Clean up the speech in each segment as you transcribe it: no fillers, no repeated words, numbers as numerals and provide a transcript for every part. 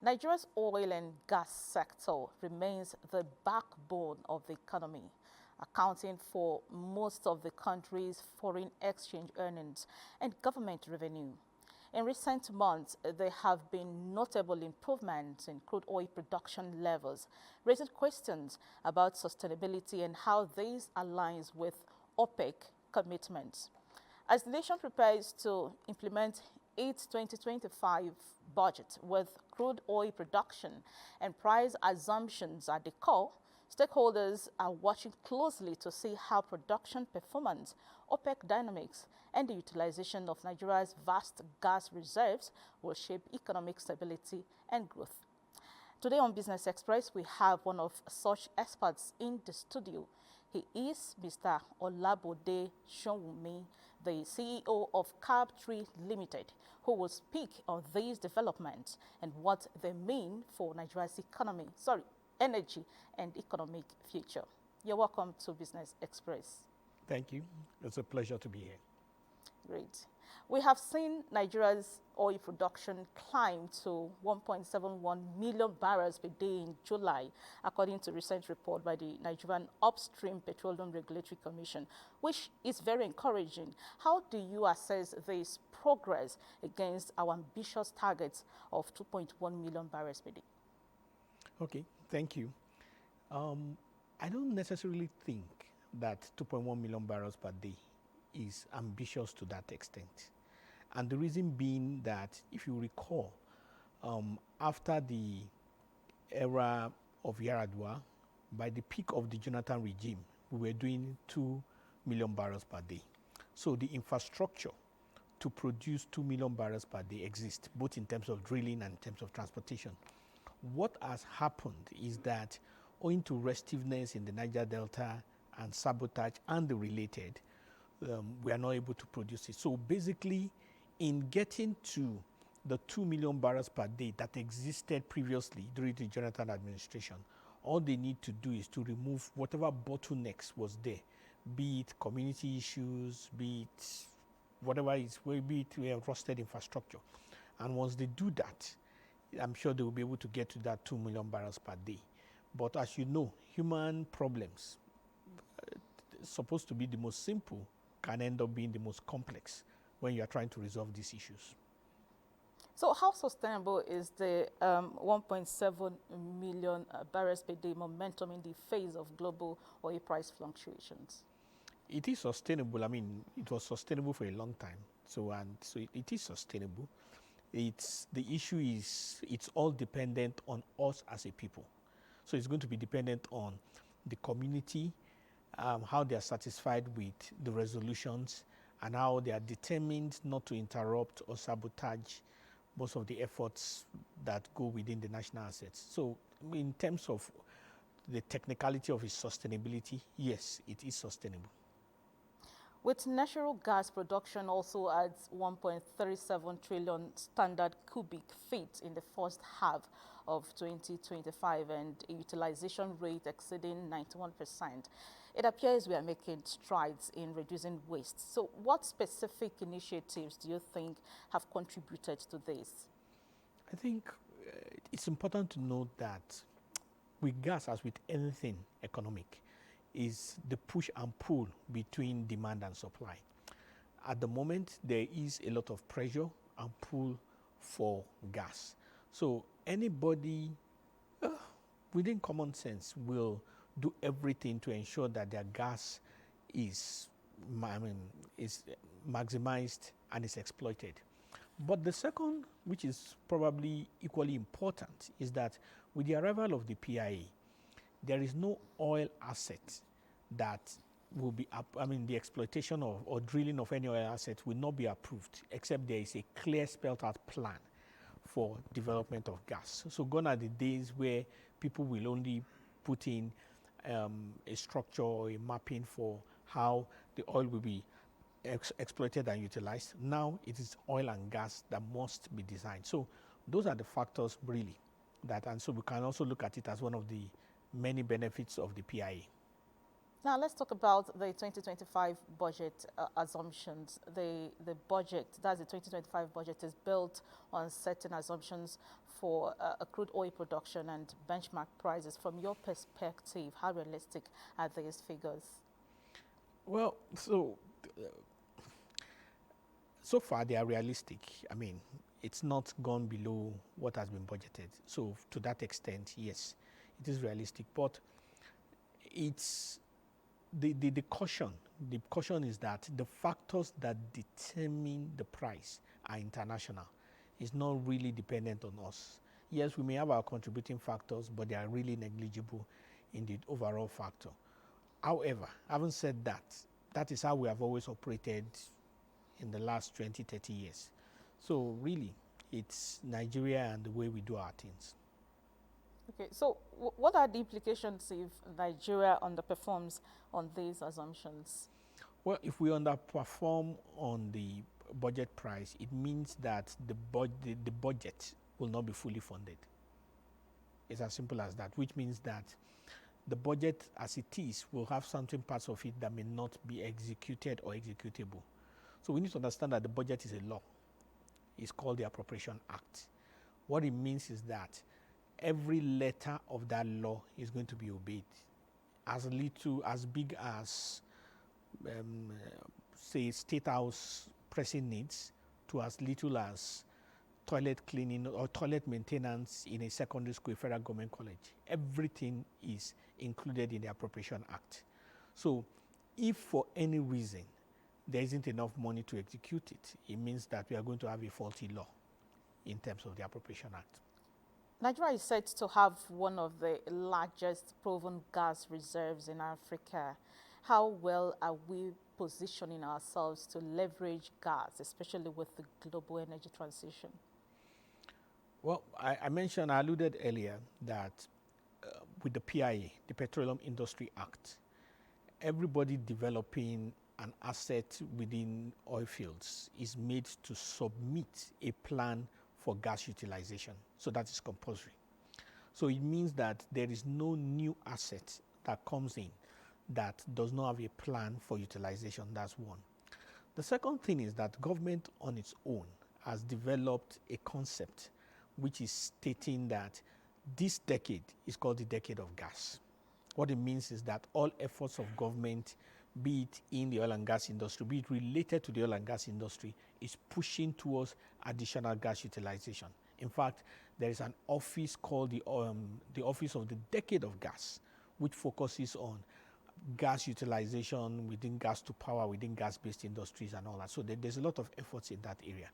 Nigeria's oil and gas sector remains the backbone of the economy, accounting for most of the country's foreign exchange earnings and government revenue. In recent months, there have been notable improvements in crude oil production levels, raising questions about sustainability and how this aligns with OPEC commitments. As the nation prepares to implement its 2025 budget with crude oil production and price assumptions at the core, stakeholders are watching closely to see how production performance, OPEC dynamics, and the utilization of Nigeria's vast gas reserves will shape economic stability and growth. Today on Business Express, we have one of such experts in the studio. He is Mr. Olabode Sowunmi, the CEO of Cabtree Limited, who will speak on these developments and what they mean for Nigeria's energy and economic future. You're welcome to Business Express. Thank you. It's a pleasure to be here. Great. We have seen Nigeria's oil production climb to 1.71 million barrels per day in July, according to a recent report by the Nigerian Upstream Petroleum Regulatory Commission, which is very encouraging. How do you assess this progress against our ambitious targets of 2.1 million barrels per day? Okay, thank you. I don't necessarily think that 2.1 million barrels per day is ambitious to that extent. And the reason being that, if you recall, after the era of Yaradua, by the peak of the Jonathan regime, we were doing 2 million barrels per day. So the infrastructure to produce 2 million barrels per day exists, both in terms of drilling and in terms of transportation. What has happened is that, owing to restiveness in the Niger Delta and sabotage and the related, we are not able to produce it. So basically, in getting to the 2 million barrels per day that existed previously during the Jonathan administration, all they need to do is to remove whatever bottlenecks was there, be it community issues, be it whatever is, be it rusted infrastructure. And once they do that, I'm sure they will be able to get to that 2 million barrels per day. But as you know, human problems, supposed to be the most simple, can end up being the most complex when you are trying to resolve these issues. So how sustainable is the 1.7 million barrels per day momentum in the face of global oil price fluctuations? It is sustainable. I mean, it was sustainable for a long time. So it is sustainable. The issue is it's all dependent on us as a people. So it's going to be dependent on the community, how they are satisfied with the resolutions, and how they are determined not to interrupt or sabotage most of the efforts that go within the national assets. So in terms of the technicality of its sustainability, yes, it is sustainable. With natural gas production also at 1.37 trillion standard cubic feet in the first half of 2025 and a utilization rate exceeding 91%, it appears we are making strides in reducing waste. So what specific initiatives do you think have contributed to this? I think it's important to note that with gas, as with anything economic, is the push and pull between demand and supply. At the moment, there is a lot of pressure and pull for gas. So anybody within common sense will do everything to ensure that their gas is maximized and is exploited. But the second, which is probably equally important, is that with the arrival of the PIA, there is no oil asset that will be, the exploitation or drilling of any oil asset will not be approved, except there is a clear spelled out plan for development of gas. So gone are the days where people will only put in a structure or a mapping for how the oil will be exploited and utilized. Now it is oil and gas that must be designed. So those are the factors really and so we can also look at it as one of the many benefits of the PIA. Now let's talk about the 2025 budget assumptions. The budget, that's the 2025 budget, is built on certain assumptions for crude oil production and benchmark prices. From your perspective, how realistic are these figures? Well, so far they are realistic. I mean, it's not gone below what has been budgeted. So to that extent, yes, it is realistic. But it's the caution. The caution is that the factors that determine the price are international. It's not really dependent on us. Yes, we may have our contributing factors, but they are really negligible in the overall factor. However, having said that, that is how we have always operated in the last 20, 30 years. So really, it's Nigeria and the way we do our things. Okay, so what are the implications if Nigeria underperforms on these assumptions? Well, if we underperform on the budget price, it means that the budget will not be fully funded. It's as simple as that, which means that the budget as it is will have certain parts of it that may not be executed or executable. So we need to understand that the budget is a law. It's called the Appropriation Act. What it means is that every letter of that law is going to be obeyed. As big as, say, State House pressing needs, to as little as toilet cleaning or toilet maintenance in a secondary school, a federal government college. Everything is included in the Appropriation Act. So if for any reason there isn't enough money to execute it, it means that we are going to have a faulty law in terms of the Appropriation Act. Nigeria is said to have one of the largest proven gas reserves in Africa. How well are we positioning ourselves to leverage gas, especially with the global energy transition? Well, I alluded earlier that with the PIA, the Petroleum Industry Act, everybody developing an asset within oil fields is made to submit a plan for gas utilization. So that is compulsory. So it means that there is no new asset that comes in that does not have a plan for utilization. That's one. The second thing is that government on its own has developed a concept which is stating that this decade is called the decade of gas. What it means is that all efforts of government, be it in the oil and gas industry, be it related to the oil and gas industry, is pushing towards additional gas utilization. In fact, there is an office called the Office of the Decade of Gas, which focuses on gas utilization within gas to power, within gas-based industries and all that. So there's a lot of efforts in that area.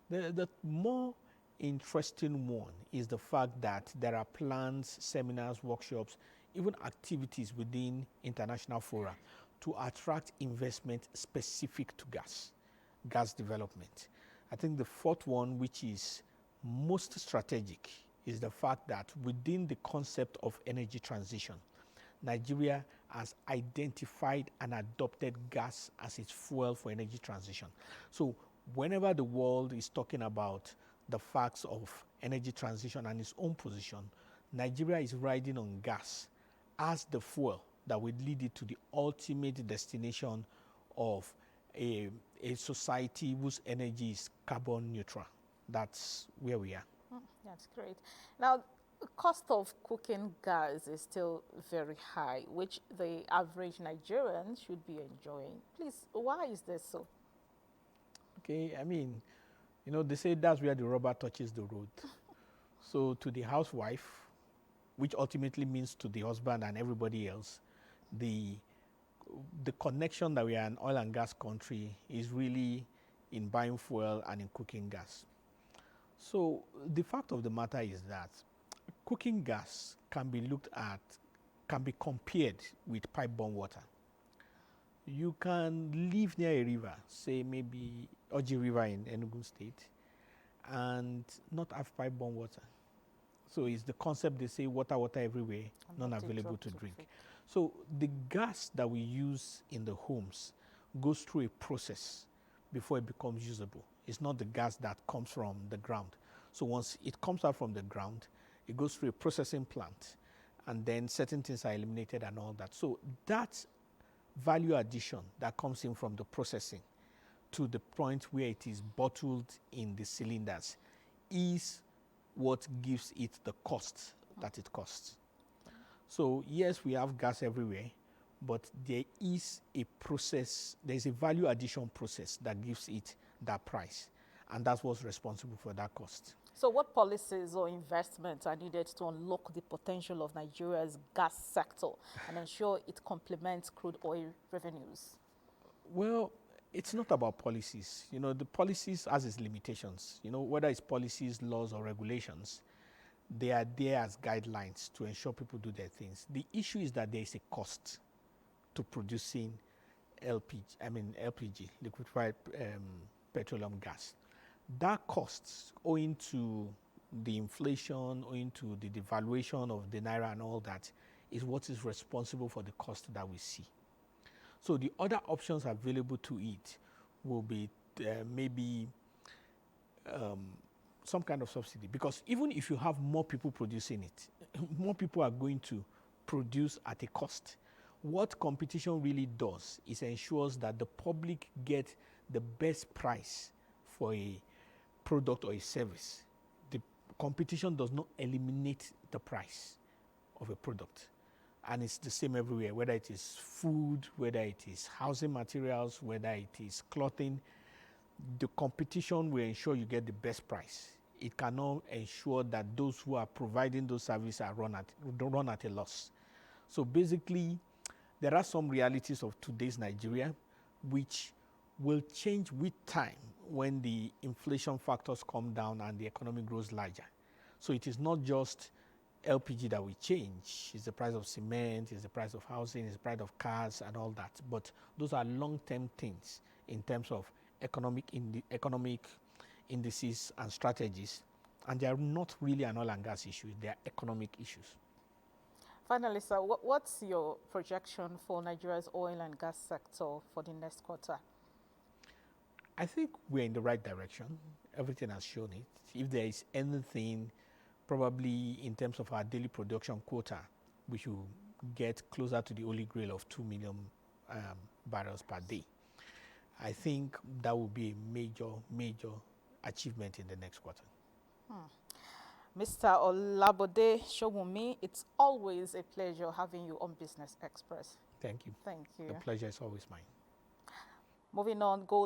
The more interesting one is the fact that there are plans, seminars, workshops, even activities within international fora to attract investment specific to gas development. I think the fourth one, which is most strategic, is the fact that within the concept of energy transition, Nigeria has identified and adopted gas as its fuel for energy transition. So whenever the world is talking about the facts of energy transition and its own position, Nigeria is riding on gas as the fuel that will lead it to the ultimate destination of a society whose energy is carbon neutral. That's where we are. That's great. Now, the cost of cooking gas is still very high, which the average Nigerian should be enjoying. Please, why is this so? Okay, I mean, they say that's where the rubber touches the road. So to the housewife, which ultimately means to the husband and everybody else, the connection that we are an oil and gas country is really in buying fuel and in cooking gas. So the fact of the matter is that cooking gas can be compared with pipe-borne water. You can live near a river, say maybe Oji River in Enugu State, and not have pipe-borne water. So it's the concept they say water everywhere, none available to drink. So the gas that we use in the homes goes through a process before it becomes usable. It's not the gas that comes from the ground. So once it comes out from the ground, it goes through a processing plant, and then certain things are eliminated and all that. So that value addition that comes in from the processing to the point where it is bottled in the cylinders is what gives it the cost that it costs. So yes, we have gas everywhere, but there is a process, there's a value addition process that gives it that price, and that's what's responsible for that cost. So what policies or investments are needed to unlock the potential of Nigeria's gas sector and ensure it complements crude oil revenues? Well, it's not about policies. You know, the policies has its limitations. You know, whether it's policies, laws, or regulations, they are there as guidelines to ensure people do their things. The issue is that there is a cost to producing LPG, liquefied petroleum gas. That cost, owing to the inflation, owing to the devaluation of the naira and all that, is what is responsible for the cost that we see. So the other options available to it will be maybe some kind of subsidy, because even if you have more people producing it, more people are going to produce at a cost. What competition really does is ensures that the public get the best price for a product or a service. The competition does not eliminate the price of a product. And it's the same everywhere, whether it is food, whether it is housing materials, whether it is clothing. The competition will ensure you get the best price. It cannot ensure that those who are providing those services are run at a loss. So basically, there are some realities of today's Nigeria which will change with time when the inflation factors come down and the economy grows larger. So it is not just LPG that will change. It's the price of cement, it's the price of housing, it's the price of cars and all that. But those are long-term things in terms of economic indices and strategies. And they are not really an oil and gas issue, they are economic issues. Finally, sir, what's your projection for Nigeria's oil and gas sector for the next quarter? I think we're in the right direction. Everything has shown it. If there is anything, probably in terms of our daily production quota, we should get closer to the holy grail of 2 million barrels per day. I think that will be a major achievement in the next quarter. Mr. Olabode Sowunmi, it's always a pleasure having you on Business Express. Thank you. Thank you. The pleasure is always mine. Moving on, go